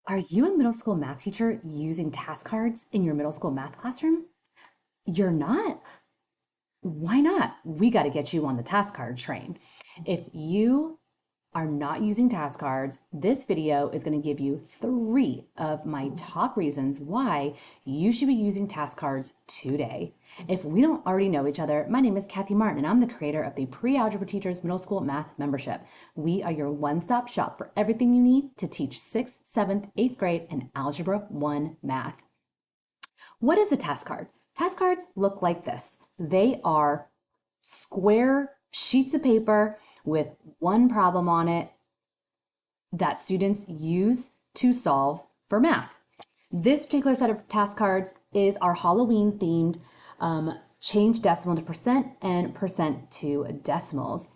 Are you a middle school math teacher using task cards in your middle school math classroom? You're not? Why not? We got to get you on the task card train. If you are not using task cards, this video is going to give you 3 of my top reasons why you should be using task cards today. If we don't already know each other, my name is Kathy Martin and I'm the creator of the Pre-Algebra Teachers Middle School Math Membership. We are your one-stop shop for everything you need to teach 6th, 7th, 8th grade and Algebra 1 math. What is a task card? Task cards look like this. They are square sheets of paper with one problem on it that students use to solve for math. This particular set of task cards is our Halloween themed change decimal to percent and percent to decimals.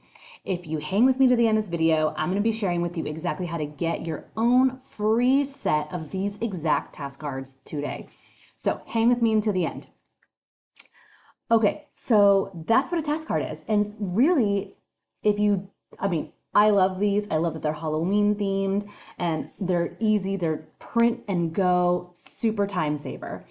If you hang with me to the end of this video, I'm going to be sharing with you exactly how to get your own free set of these exact task cards today. So hang with me until the end. Okay, so that's what a task card is. And really, I love these. I love that they're Halloween themed and they're easy. They're print and go, super time saver.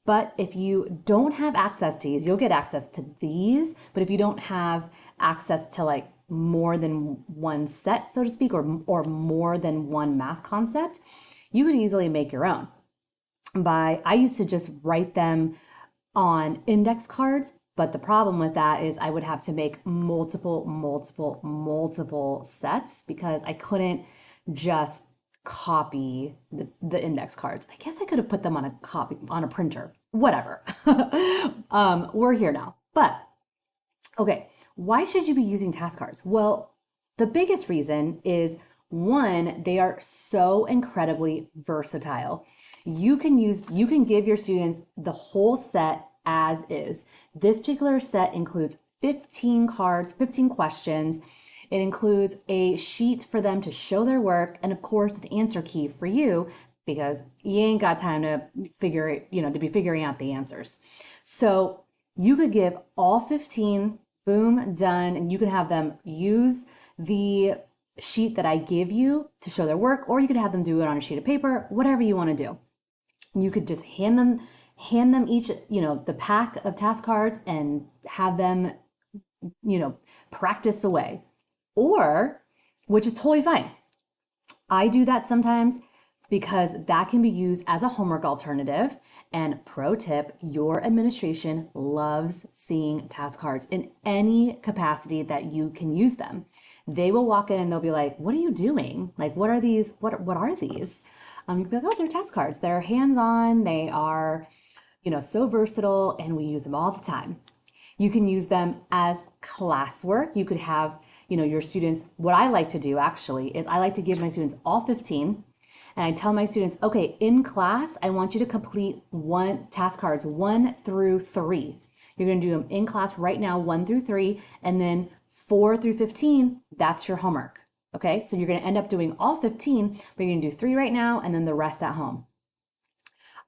But if you don't have access to these, you'll get access to these. But if you don't have access to like more than one set, so to speak, or more than one math concept, you could easily make your own. I used to just write them on index cards, but the problem with that is I would have to make multiple sets because I couldn't just copy the index cards. I guess I could have put them on a printer, whatever. We're here now. But okay, why should you be using task cards? Well, the biggest reason is one, they are so incredibly versatile. You can give your students the whole set as is. This particular set includes 15 cards, 15 questions. It includes a sheet for them to show their work, and of course, an answer key for you because you ain't got time to be figuring out the answers. So you could give all 15, boom, done, and you can have them use the sheet that I give you to show their work, or you could have them do it on a sheet of paper, whatever you want to do. You could just hand them each, the pack of task cards and have them, practice away. Or, which is totally fine. I do that sometimes because that can be used as a homework alternative. And pro tip, your administration loves seeing task cards in any capacity that you can use them. They will walk in and they'll be like, what are you doing? Like, what are these? What are these? You'll be like, oh, they're task cards. They're hands-on. They are, so versatile, and we use them all the time. You can use them as classwork. You could have, your students, what I like to do actually is I like to give my students all 15, and I tell my students, okay, in class, I want you to complete task cards 1 through 3. You're going to do them in class right now, 1 through 3, and then 4 through 15, that's your homework. Okay, so you're going to end up doing all 15, but you're going to do 3 right now and then the rest at home.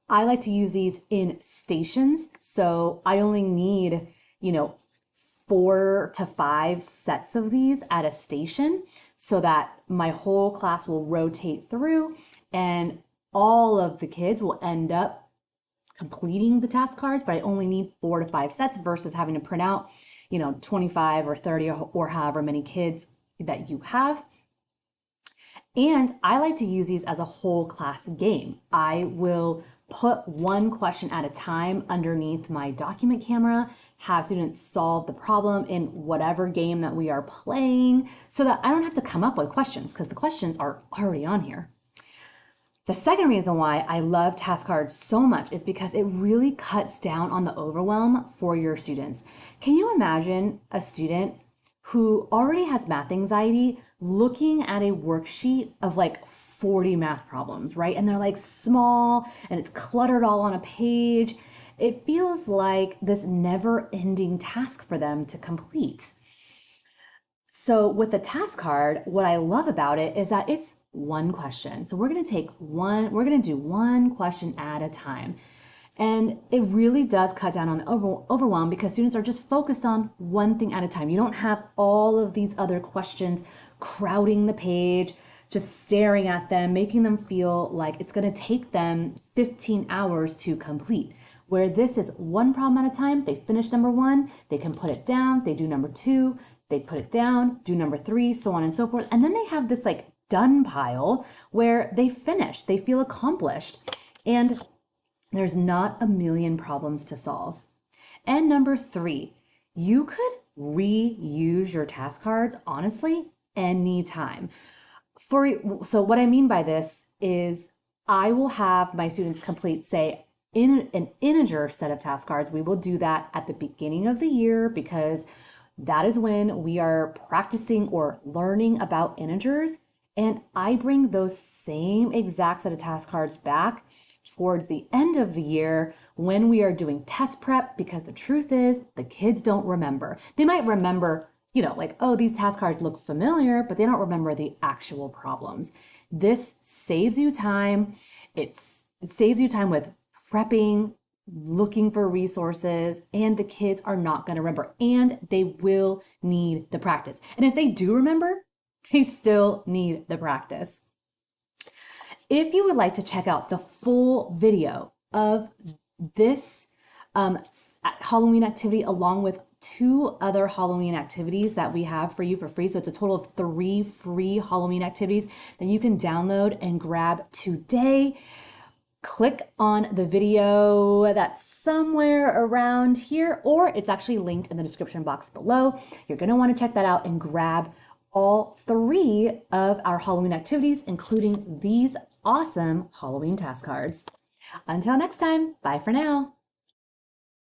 I like to use these in stations, so I only need, 4 to 5 sets of these at a station so that my whole class will rotate through and all of the kids will end up completing the task cards, but I only need 4 to 5 sets versus having to print out, 25 or 30 or however many kids that you have. And I like to use these as a whole class game. I will put one question at a time underneath my document camera, have students solve the problem in whatever game that we are playing so that I don't have to come up with questions because the questions are already on here. The second reason why I love task cards so much is because it really cuts down on the overwhelm for your students. Can you imagine a student who already has math anxiety looking at a worksheet of like 40 math problems, right? And they're like small and it's cluttered all on a page. It feels like this never-ending task for them to complete. So with the task card, what I love about it is that it's one question. So we're going to do one question at a time. And it really does cut down on the overwhelm because students are just focused on one thing at a time. You don't have all of these other questions crowding the page. just staring at them, making them feel like it's going to take them 15 hours to complete. Where this is one problem at a time, they finish number one, they can put it down, they do number two, they put it down, do number three, so on and so forth. And then they have this like done pile where they finish, they feel accomplished. And there's not a million problems to solve. And number three, you could reuse your task cards, honestly, anytime. So what I mean by this is I will have my students complete, say, in an integer set of task cards. We will do that at the beginning of the year because that is when we are practicing or learning about integers. And I bring those same exact set of task cards back towards the end of the year when we are doing test prep, because the truth is the kids don't remember. They might remember, like, oh, these task cards look familiar, but they don't remember the actual problems. This saves you time. It saves you time with prepping, looking for resources, and the kids are not going to remember, and they will need the practice. And if they do remember, they still need the practice. If you would like to check out the full video of this Halloween activity along with 2 other Halloween activities that we have for you for free, so it's a total of 3 free Halloween activities that you can download and grab today, click on the video that's somewhere around here, or it's actually linked in the description box below. You're going to want to check that out and grab all 3 of our Halloween activities, including these awesome Halloween task cards. Until next time, bye for now.